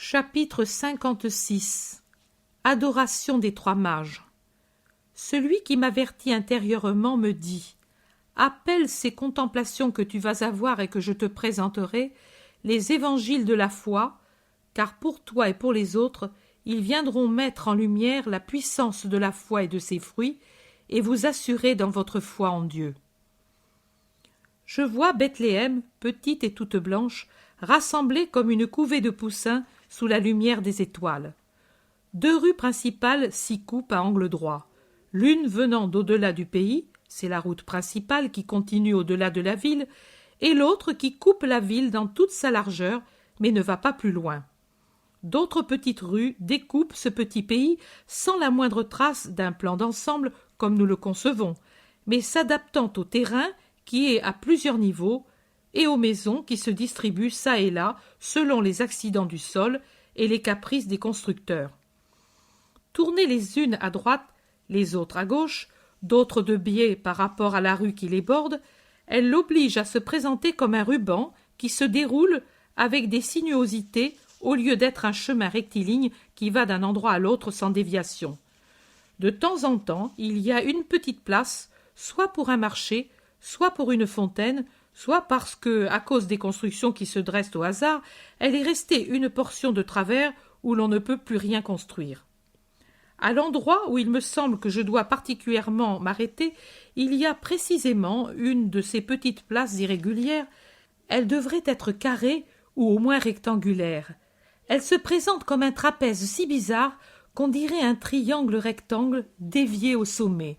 Chapitre 56. Adoration des trois mages. Celui qui m'avertit intérieurement me dit « Appelle ces contemplations que tu vas avoir et que je te présenterai, les évangiles de la foi, car pour toi et pour les autres, ils viendront mettre en lumière la puissance de la foi et de ses fruits, et vous assurer dans votre foi en Dieu. » Je vois Bethléem, petite et toute blanche, rassemblée comme une couvée de poussins sous la lumière des étoiles. Deux rues principales s'y coupent à angle droit. L'une venant d'au-delà du pays, c'est la route principale qui continue au-delà de la ville, et l'autre qui coupe la ville dans toute sa largeur, mais ne va pas plus loin. D'autres petites rues découpent ce petit pays sans la moindre trace d'un plan d'ensemble comme nous le concevons, mais s'adaptant au terrain qui est à plusieurs niveaux, et aux maisons qui se distribuent çà et là selon les accidents du sol et les caprices des constructeurs. Tournées les unes à droite, les autres à gauche, d'autres de biais par rapport à la rue qui les borde, elles l'obligent à se présenter comme un ruban qui se déroule avec des sinuosités au lieu d'être un chemin rectiligne qui va d'un endroit à l'autre sans déviation. De temps en temps, il y a une petite place, soit pour un marché, soit pour une fontaine, soit parce que, à cause des constructions qui se dressent au hasard, elle est restée une portion de travers où l'on ne peut plus rien construire. À l'endroit où il me semble que je dois particulièrement m'arrêter, il y a précisément une de ces petites places irrégulières. Elle devrait être carrée ou au moins rectangulaire. Elle se présente comme un trapèze si bizarre qu'on dirait un triangle rectangle dévié au sommet.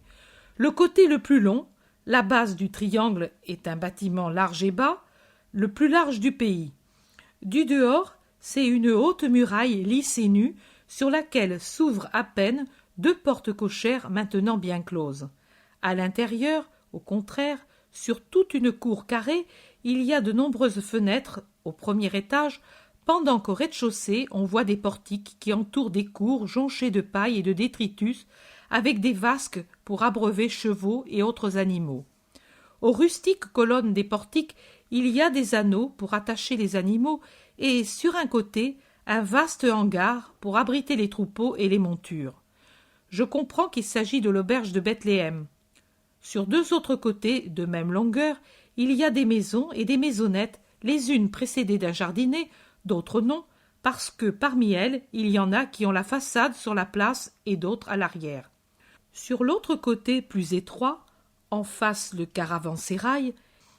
Le côté le plus long, la base du triangle, est un bâtiment large et bas, le plus large du pays. Du dehors, c'est une haute muraille lisse et nue, sur laquelle s'ouvrent à peine deux portes cochères maintenant bien closes. À l'intérieur, au contraire, sur toute une cour carrée, il y a de nombreuses fenêtres au premier étage, pendant qu'au rez-de-chaussée on voit des portiques qui entourent des cours jonchées de paille et de détritus, avec des vasques pour abreuver chevaux et autres animaux. Aux rustiques colonnes des portiques, il y a des anneaux pour attacher les animaux, et sur un côté, un vaste hangar pour abriter les troupeaux et les montures. Je comprends qu'il s'agit de l'auberge de Bethléem. Sur deux autres côtés, de même longueur, il y a des maisons et des maisonnettes, les unes précédées d'un jardinet, d'autres non, parce que parmi elles, il y en a qui ont la façade sur la place et d'autres à l'arrière. Sur l'autre côté plus étroit, en face le caravansérail,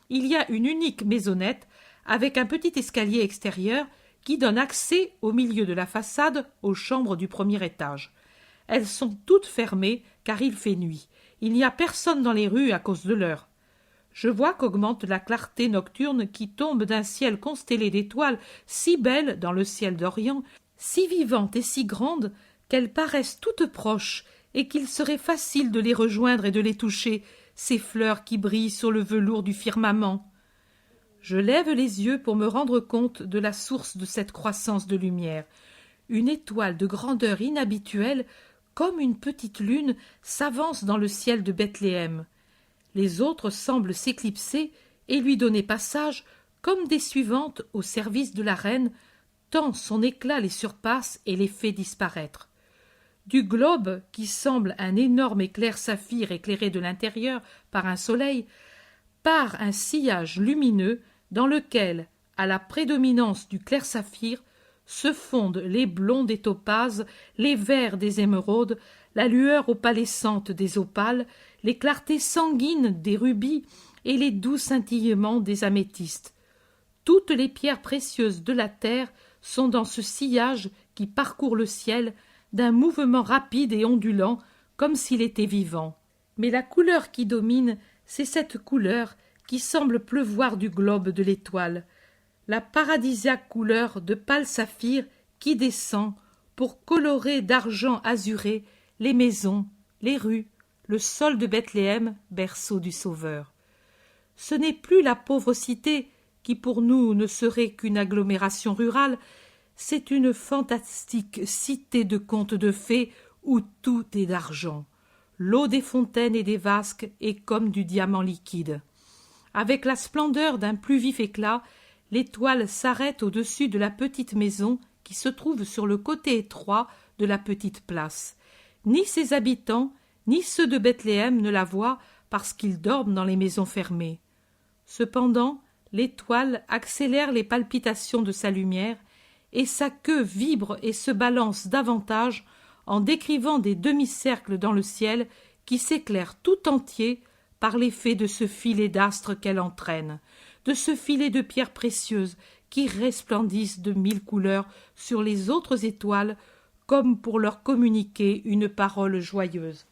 il y a une unique maisonnette avec un petit escalier extérieur qui donne accès au milieu de la façade aux chambres du premier étage. Elles sont toutes fermées car il fait nuit. Il n'y a personne dans les rues à cause de l'heure. Je vois qu'augmente la clarté nocturne qui tombe d'un ciel constellé d'étoiles si belles dans le ciel d'Orient, si vivantes et si grandes qu'elles paraissent toutes proches et qu'il serait facile de les rejoindre et de les toucher, ces fleurs qui brillent sur le velours du firmament. Je lève les yeux pour me rendre compte de la source de cette croissance de lumière. Une étoile de grandeur inhabituelle, comme une petite lune, s'avance dans le ciel de Bethléem. Les autres semblent s'éclipser et lui donner passage, comme des suivantes au service de la reine, tant son éclat les surpasse et les fait disparaître. Du globe, qui semble un énorme éclair saphir éclairé de l'intérieur par un soleil, part un sillage lumineux dans lequel, à la prédominance du clair saphir, se fondent les blonds des topazes, les verts des émeraudes, la lueur opalescente des opales, les clartés sanguines des rubis et les doux scintillements des améthystes. Toutes les pierres précieuses de la terre sont dans ce sillage qui parcourt le ciel d'un mouvement rapide et ondulant, comme s'il était vivant. Mais la couleur qui domine, c'est cette couleur qui semble pleuvoir du globe de l'étoile, la paradisiaque couleur de pâle saphir qui descend pour colorer d'argent azuré les maisons, les rues, le sol de Bethléem, berceau du Sauveur. Ce n'est plus la pauvre cité qui pour nous ne serait qu'une agglomération rurale, c'est une fantastique cité de contes de fées où tout est d'argent. L'eau des fontaines et des vasques est comme du diamant liquide. Avec la splendeur d'un plus vif éclat, l'étoile s'arrête au-dessus de la petite maison qui se trouve sur le côté étroit de la petite place. Ni ses habitants, ni ceux de Bethléem ne la voient parce qu'ils dorment dans les maisons fermées. Cependant, l'étoile accélère les palpitations de sa lumière, et sa queue vibre et se balance davantage en décrivant des demi-cercles dans le ciel qui s'éclairent tout entier par l'effet de ce filet d'astres qu'elle entraîne, de ce filet de pierres précieuses qui resplendissent de 1000 couleurs sur les autres étoiles comme pour leur communiquer une parole joyeuse.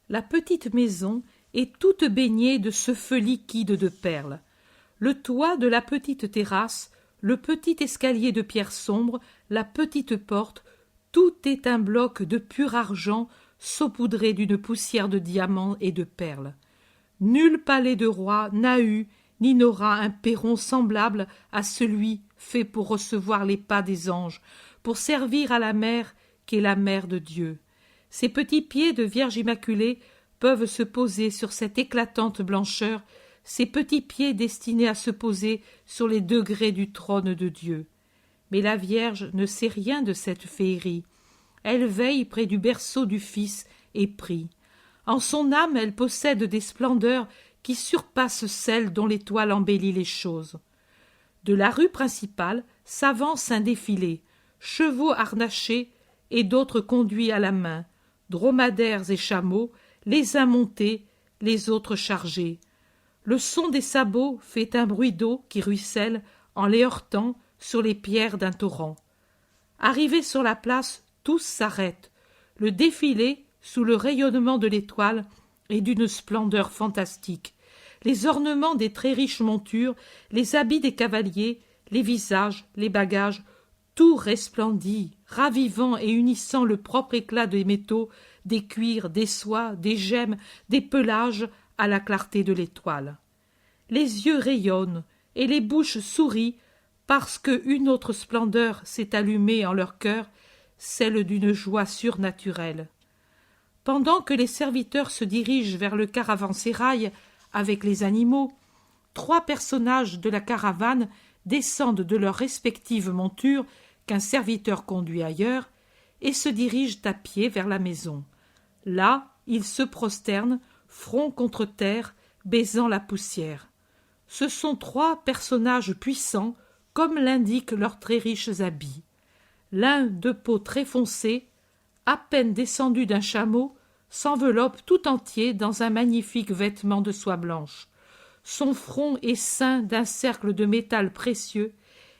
La petite maison est toute baignée de ce feu liquide de perles. Le toit de la petite terrasse, le petit escalier de pierre sombre, la petite porte, tout est un bloc de pur argent saupoudré d'une poussière de diamants et de perles. Nul palais de roi n'a eu ni n'aura un perron semblable à celui fait pour recevoir les pas des anges, pour servir à la mère qu'est la mère de Dieu. Ces petits pieds de Vierge Immaculée peuvent se poser sur cette éclatante blancheur, ces petits pieds destinés à se poser sur les degrés du trône de Dieu. Mais la Vierge ne sait rien de cette féerie. Elle veille près du berceau du Fils et prie. En son âme, elle possède des splendeurs qui surpassent celles dont l'étoile embellit les choses. De la rue principale s'avance un défilé, chevaux harnachés et d'autres conduits à la main, dromadaires et chameaux, les uns montés, les autres chargés. Le son des sabots fait un bruit d'eau qui ruisselle en les heurtant sur les pierres d'un torrent. Arrivés sur la place, tous s'arrêtent. Le défilé, sous le rayonnement de l'étoile, est d'une splendeur fantastique. Les ornements des très riches montures, les habits des cavaliers, les visages, les bagages, tout resplendit, ravivant et unissant le propre éclat des métaux, des cuirs, des soies, des gemmes, des pelages à la clarté de l'étoile. Les yeux rayonnent et les bouches sourient parce qu'une autre splendeur s'est allumée en leur cœur, celle d'une joie surnaturelle. Pendant que les serviteurs se dirigent vers le caravansérail avec les animaux, 3 personnages de la caravane descendent de leurs respectives montures qu'un serviteur conduit ailleurs et se dirigent à pied vers la maison. Là, ils se prosternent, front contre terre, baisant la poussière. Ce sont 3 personnages puissants, comme l'indiquent leurs très riches habits. L'un de peau très foncée, à peine descendu d'un chameau, s'enveloppe tout entier dans un magnifique vêtement de soie blanche. Son front est ceint d'un cercle de métal précieux,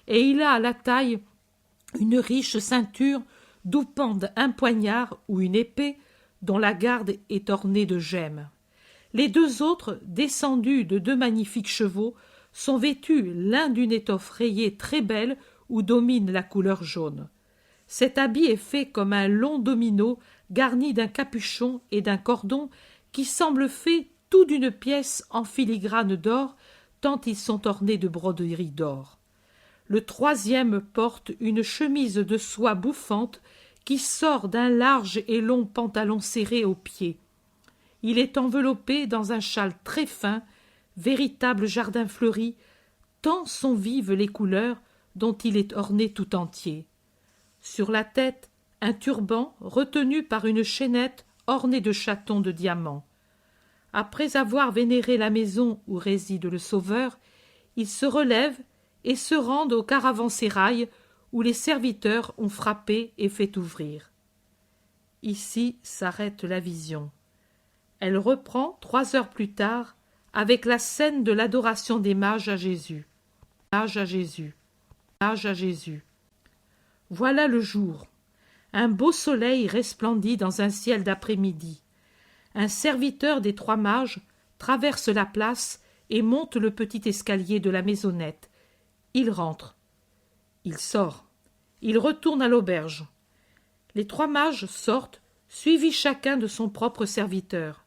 et il a à la taille une riche ceinture d'où pendent un poignard ou une épée dont la garde est ornée de gemmes. Les 2 autres, descendus de 2 magnifiques chevaux, sont vêtus l'un d'une étoffe rayée très belle où domine la couleur jaune. Cet habit est fait comme un long domino garni d'un capuchon et d'un cordon qui semble fait tout d'une pièce en filigrane d'or, tant ils sont ornés de broderies d'or. Le 3e porte une chemise de soie bouffante qui sort d'un large et long pantalon serré aux pieds. Il est enveloppé dans un châle très fin, véritable jardin fleuri, tant sont vives les couleurs dont il est orné tout entier. Sur la tête, un turban retenu par une chaînette ornée de chatons de diamants. Après avoir vénéré la maison où réside le Sauveur, ils se relèvent et se rendent au caravansérail où les serviteurs ont frappé et fait ouvrir. Ici s'arrête la vision. Elle reprend 3 heures plus tard avec la scène de l'adoration des mages à Jésus. Mages à Jésus. Mages à Jésus. Voilà le jour. Un beau soleil resplendit dans un ciel d'après-midi. Un serviteur des 3 mages traverse la place et monte le petit escalier de la maisonnette. Il rentre. Il sort. Il retourne à l'auberge. Les 3 mages sortent, suivis chacun de son propre serviteur.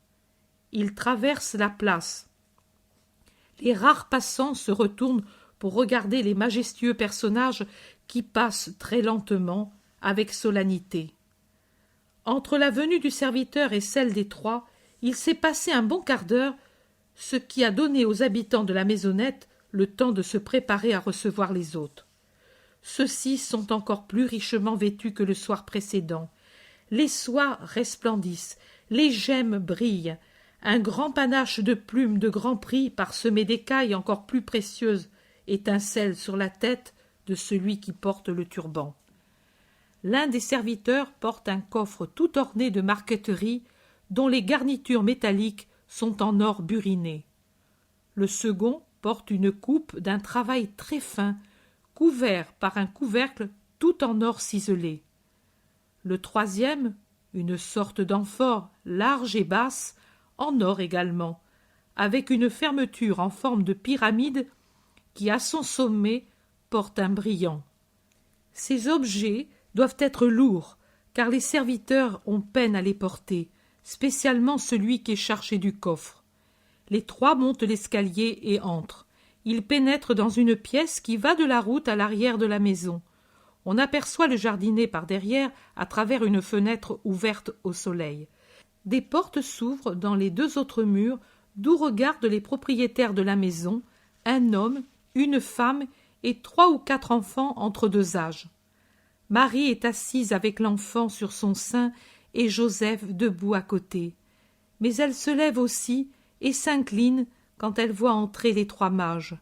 Ils traversent la place. Les rares passants se retournent pour regarder les majestueux personnages qui passent très lentement, avec solennité. Entre la venue du serviteur et celle des 3, il s'est passé un bon quart d'heure, ce qui a donné aux habitants de la maisonnette le temps de se préparer à recevoir les hôtes. Ceux-ci sont encore plus richement vêtus que le soir précédent. Les soies resplendissent, les gemmes brillent. Un grand panache de plumes de grand prix, parsemé d'écailles encore plus précieuses, étincelle sur la tête de celui qui porte le turban. L'un des serviteurs porte un coffre tout orné de marqueterie dont les garnitures métalliques sont en or buriné. Le second porte une coupe d'un travail très fin, couvert par un couvercle tout en or ciselé. Le troisième, une sorte d'amphore large et basse, en or également, avec une fermeture en forme de pyramide qui, à son sommet, porte un brillant. Ces objets doivent être lourds, car les serviteurs ont peine à les porter, spécialement celui qui est chargé du coffre. Les trois montent l'escalier et entrent. Ils pénètrent dans une pièce qui va de la route à l'arrière de la maison. On aperçoit le jardinier par derrière à travers une fenêtre ouverte au soleil. Des portes s'ouvrent dans les deux autres murs, d'où regardent les propriétaires de la maison, un homme, une femme et 3 ou 4 enfants entre deux âges. Marie est assise avec l'enfant sur son sein et Joseph debout à côté. Mais elle se lève aussi et s'incline quand elle voit entrer les 3 mages.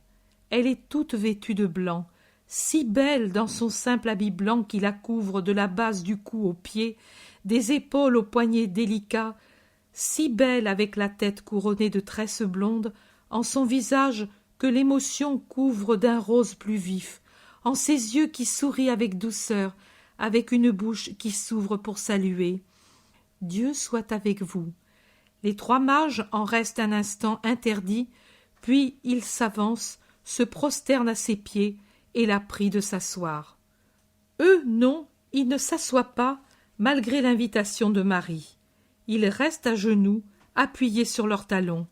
Elle est toute vêtue de blanc, si belle dans son simple habit blanc qui la couvre de la base du cou aux pieds, des épaules aux poignets délicats, si belle avec la tête couronnée de tresses blondes, en son visage que l'émotion couvre d'un rose plus vif, en ses yeux qui sourient avec douceur, avec une bouche qui s'ouvre pour saluer. Dieu soit avec vous. Les 3 mages en restent un instant interdits, puis ils s'avancent, se prosternent à ses pieds et la prient de s'asseoir. Eux, non, ils ne s'assoient pas, malgré l'invitation de Marie. Ils restent à genoux, appuyés sur leurs talons.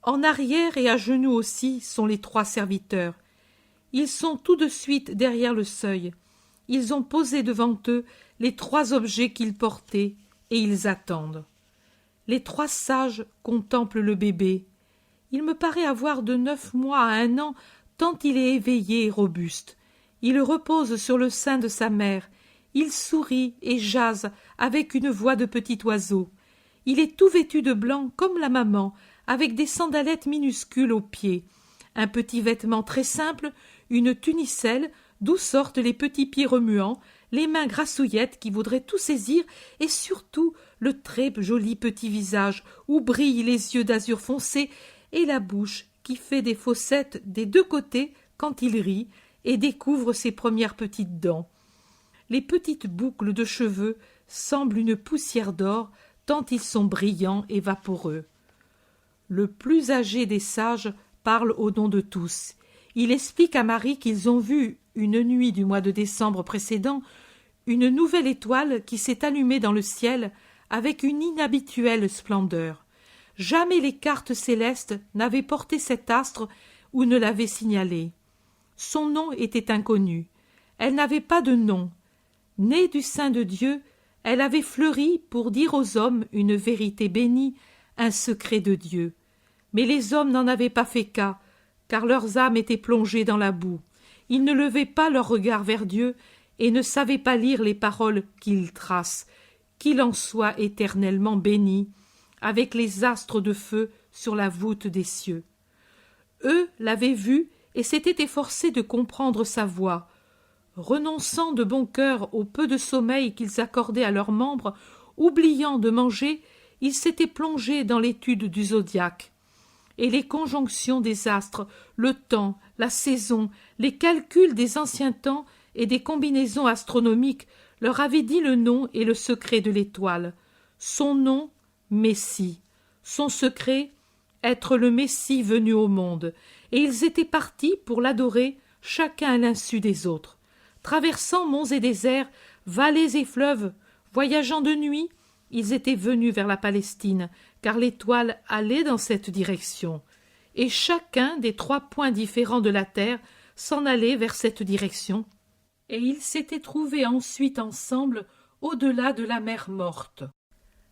En arrière et à genoux aussi sont les 3 serviteurs. Ils sont tout de suite derrière le seuil. Ils ont posé devant eux les 3 objets qu'ils portaient, et ils attendent. Les 3 sages contemplent le bébé. Il me paraît avoir de 9 mois à 1 an, tant il est éveillé et robuste. Il repose sur le sein de sa mère. Il sourit et jase avec une voix de petit oiseau. Il est tout vêtu de blanc comme la maman, avec des sandalettes minuscules aux pieds, un petit vêtement très simple, une tunicelle d'où sortent les petits pieds remuants, les mains grassouillettes qui voudraient tout saisir, et surtout le très joli petit visage où brillent les yeux d'azur foncé et la bouche qui fait des fossettes des 2 côtés quand il rit et découvre ses premières petites dents. Les petites boucles de cheveux semblent une poussière d'or, tant ils sont brillants et vaporeux. Le plus âgé des sages parle au nom de tous. Il explique à Marie qu'ils ont vu, une nuit du mois de décembre précédent, une nouvelle étoile qui s'est allumée dans le ciel avec une inhabituelle splendeur. Jamais les cartes célestes n'avaient porté cet astre ou ne l'avaient signalé. Son nom était inconnu. Elle n'avait pas de nom. Née du sein de Dieu, elle avait fleuri pour dire aux hommes une vérité bénie, un secret de Dieu. Mais les hommes n'en avaient pas fait cas, car leurs âmes étaient plongées dans la boue. Ils ne levaient pas leur regard vers Dieu et ne savaient pas lire les paroles qu'il trace, qu'il en soit éternellement béni, avec les astres de feu sur la voûte des cieux. Eux l'avaient vu et s'étaient efforcés de comprendre sa voix. Renonçant de bon cœur au peu de sommeil qu'ils accordaient à leurs membres, oubliant de manger, ils s'étaient plongés dans l'étude du zodiaque. Et les conjonctions des astres, le temps, la saison, les calculs des anciens temps et des combinaisons astronomiques leur avaient dit le nom et le secret de l'étoile. Son nom, Messie. Son secret, être le Messie venu au monde. Et ils étaient partis pour l'adorer, chacun à l'insu des autres. Traversant monts et déserts, vallées et fleuves, voyageant de nuit, ils étaient venus vers la Palestine, car l'étoile allait dans cette direction. Et chacun des 3 points différents de la terre s'en allait vers cette direction, et ils s'étaient trouvés ensuite ensemble au-delà de la mer morte.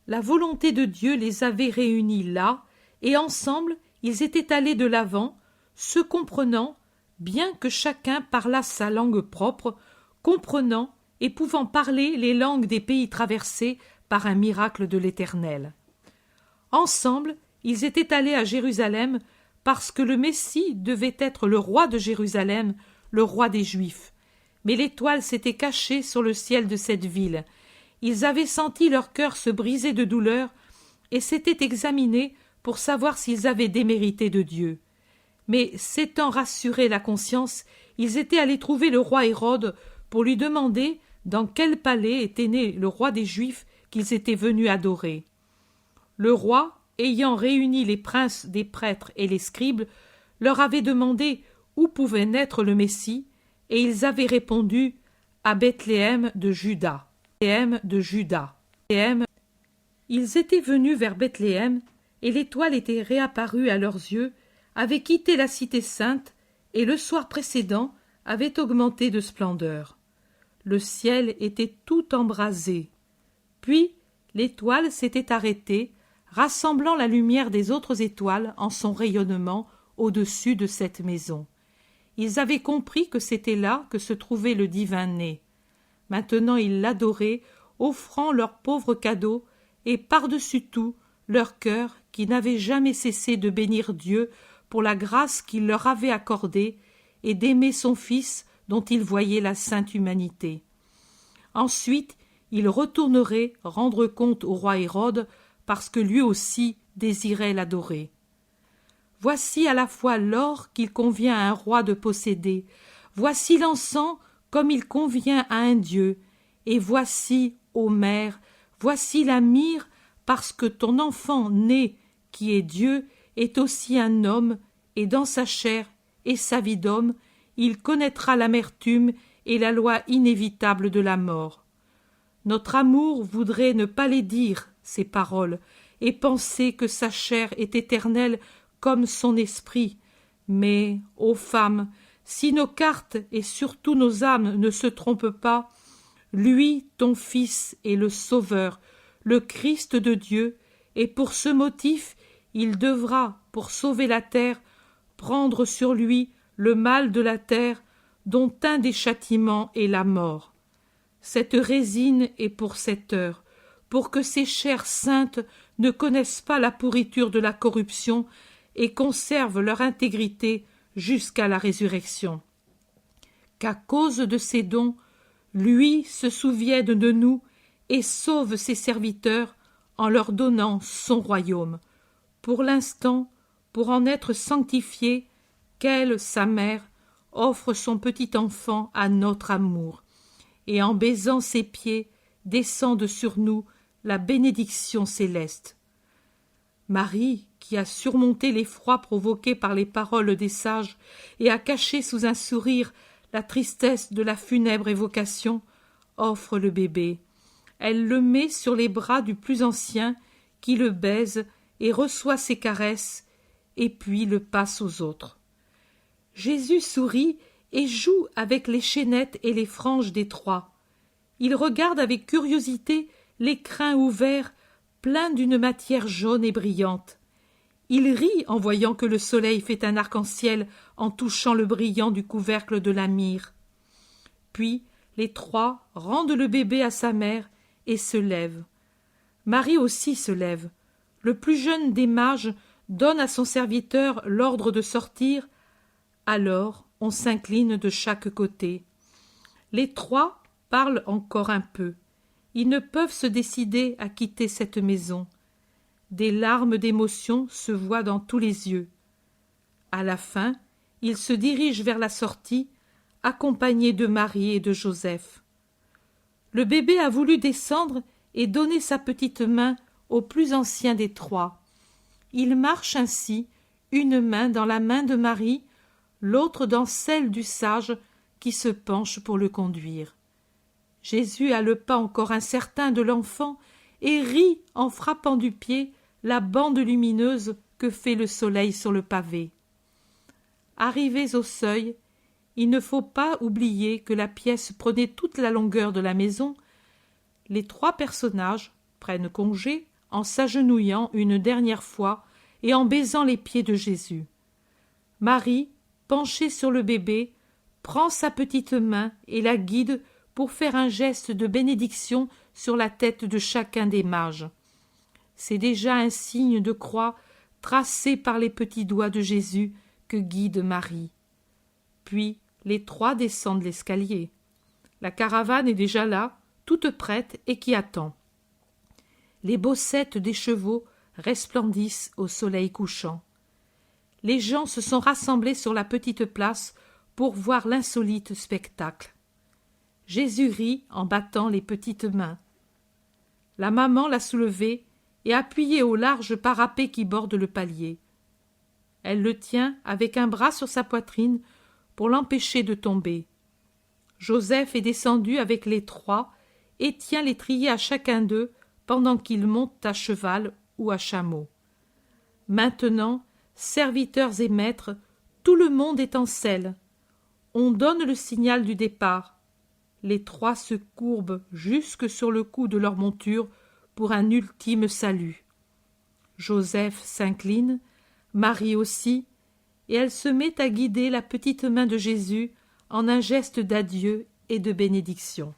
La volonté de Dieu les avait réunis là, et ensemble ils étaient allés de l'avant, se comprenant, bien que chacun parlât sa langue propre, comprenant et pouvant parler les langues des pays traversés par un miracle de l'Éternel. Ensemble, ils étaient allés à Jérusalem parce que le Messie devait être le roi de Jérusalem, le roi des Juifs. Mais l'étoile s'était cachée sur le ciel de cette ville. Ils avaient senti leur cœur se briser de douleur et s'étaient examinés pour savoir s'ils avaient démérité de Dieu. Mais s'étant rassuré la conscience, ils étaient allés trouver le roi Hérode pour lui demander dans quel palais était né le roi des Juifs qu'ils étaient venus adorer. Le roi, ayant réuni les princes des prêtres et les scribes, leur avait demandé où pouvait naître le Messie, et ils avaient répondu à Bethléem de Juda. Bethléem de Juda. Ils étaient venus vers Bethléem, et l'étoile était réapparue à leurs yeux, avait quitté la cité sainte, et le soir précédent avait augmenté de splendeur. Le ciel était tout embrasé. Puis l'étoile s'était arrêtée, rassemblant la lumière des autres étoiles en son rayonnement au-dessus de cette maison. Ils avaient compris que c'était là que se trouvait le divin né. Maintenant ils l'adoraient, offrant leurs pauvres cadeaux, et par-dessus tout leur cœur qui n'avait jamais cessé de bénir Dieu pour la grâce qu'il leur avait accordée et d'aimer son Fils dont ils voyaient la sainte humanité. Ensuite, ils retourneraient rendre compte au roi Hérode parce que lui aussi désirait l'adorer. Voici à la fois l'or qu'il convient à un roi de posséder, voici l'encens comme il convient à un dieu, et voici, ô mère, voici la myrrhe, parce que ton enfant né, qui est Dieu, est aussi un homme, et dans sa chair et sa vie d'homme, il connaîtra l'amertume et la loi inévitable de la mort. Notre amour voudrait ne pas les dire, ces paroles, et penser que sa chair est éternelle comme son esprit. Mais, ô femmes, si nos cartes et surtout nos âmes ne se trompent pas, lui, ton Fils, est le Sauveur, le Christ de Dieu, et pour ce motif, il devra, pour sauver la terre, prendre sur lui le mal de la terre, dont un des châtiments est la mort. Cette résine est pour cette heure, pour que ces chairs saintes ne connaissent pas la pourriture de la corruption et conservent leur intégrité jusqu'à la résurrection. Qu'à cause de ces dons, lui se souvienne de nous et sauve ses serviteurs en leur donnant son royaume. Pour l'instant, pour en être sanctifié, qu'elle, sa mère, offre son petit enfant à notre amour, et en baisant ses pieds, descende sur nous la bénédiction céleste. Marie, qui a surmonté l'effroi provoqué par les paroles des sages et a caché sous un sourire la tristesse de la funèbre évocation, offre le bébé. Elle le met sur les bras du plus ancien, qui le baise et reçoit ses caresses, et puis le passe aux autres. Jésus sourit et joue avec les chaînettes et les franges des trois. Il regarde avec curiosité les crins ouverts, pleins d'une matière jaune et brillante. Il rit en voyant que le soleil fait un arc-en-ciel en touchant le brillant du couvercle de la myrrhe. Puis les trois rendent le bébé à sa mère et se lèvent. Marie aussi se lève. Le plus jeune des mages donne à son serviteur l'ordre de sortir. Alors on s'incline de chaque côté. Les trois parlent encore un peu. Ils ne peuvent se décider à quitter cette maison. Des larmes d'émotion se voient dans tous les yeux. À la fin, ils se dirigent vers la sortie, accompagnés de Marie et de Joseph. Le bébé a voulu descendre et donner sa petite main au plus ancien des trois. Il marche ainsi, une main dans la main de Marie, l'autre dans celle du sage qui se penche pour le conduire. Jésus a le pas encore incertain de l'enfant et rit en frappant du pied la bande lumineuse que fait le soleil sur le pavé. Arrivés au seuil, il ne faut pas oublier que la pièce prenait toute la longueur de la maison. Les trois personnages prennent congé en s'agenouillant une dernière fois et en baisant les pieds de Jésus. Marie penché sur le bébé, prend sa petite main et la guide pour faire un geste de bénédiction sur la tête de chacun des mages. C'est déjà un signe de croix tracé par les petits doigts de Jésus que guide Marie. Puis les trois descendent l'escalier. La caravane est déjà là, toute prête et qui attend. Les bossettes des chevaux resplendissent au soleil couchant. Les gens se sont rassemblés sur la petite place pour voir l'insolite spectacle. Jésus rit en battant les petites mains. La maman l'a soulevé et appuyé au large parapet qui borde le palier. Elle le tient avec un bras sur sa poitrine pour l'empêcher de tomber. Joseph est descendu avec les trois et tient l'étrier à chacun d'eux pendant qu'ils montent à cheval ou à chameau. Maintenant, serviteurs et maîtres, tout le monde est en selle. On donne le signal du départ. Les trois se courbent jusque sur le cou de leur monture pour un ultime salut. Joseph s'incline, Marie aussi, et elle se met à guider la petite main de Jésus en un geste d'adieu et de bénédiction.